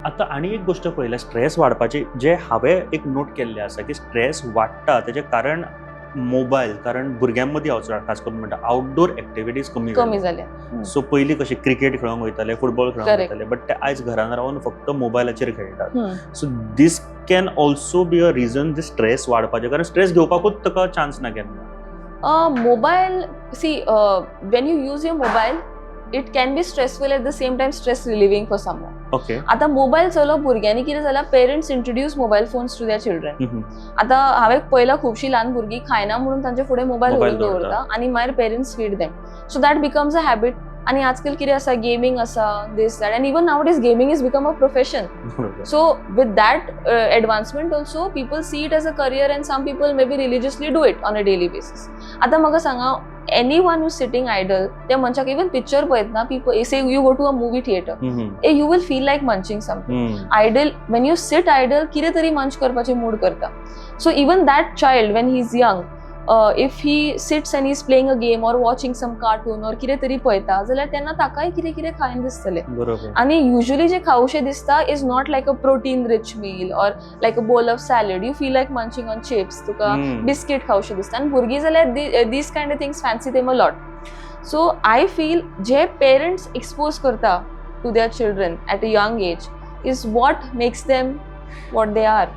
आता आणि एक गोष्ट पळयल्या स्ट्रेस वाडपाचे जे हांवें एक नोट केल्लें आसा की स्ट्रेस वाडटा तेजें कारण मोबायल, कारण भुरग्यां मदीं हांव खास करून म्हणटा आउटडोर एक्टिविटीज कमी जाल्या. सो पयलीं कशें क्रिकेट खेळोंक वयताले, फुटबॉल खेळोंक Correct. वयताले, बट ते आयज घरान रावन फक्त मोबायलाचेर खेळटात. Hmm. So this can also be a reason the stress वाडपाचें, कारण स्ट्रेस घेवपाकूच ताका चान्स ना केन्ना. Mobile, see, when you use your mobile, it can be stressful at the same time stress relieving for someone. Okay. आता mobile चलोवप भुरग्यांनी कितें जाल्यार parents introduce mobile phones to their children. आता हांवें पळयलां खुबशीं ल्हान भुरगीं खायना म्हणून तांचे फुडें मोबाईल Mobile व्हरून दवरता आनी मागीर parents feed them. So that becomes a habit. आनी आजकाल कितें आसा, गेमिंग आसा, this that, and even nowadays gaming is become a profession. So with that advancement also, people see it as a career and some people maybe religiously do it on a daily basis. आता म्हाका सांगा, anyone who's sitting idle, त्या मनशाक even picture पळयतना, people say you go to a movie theater, you will feel like munching something. Idle, when you sit idle, कितें तरी munch करपाचे mood करता. So even that child when he's young, if he sits and he's playing a game or watching some cartoon or कितें तरी पळयता जाल्यार तेन्ना ताकाय कितें कितें खायन दिसतलें. बरोबर. आनी युजली जे खावशें दिसता is not like a protein rich meal or like a bowl of salad. You feel like munching on chips, तुका बिस्कीट खावशें दिसता. आनी भुरगीं जाल्यार this kind of things fancy them a lot. So I feel जे parents expose करता to their children at a young age is what makes them what they R.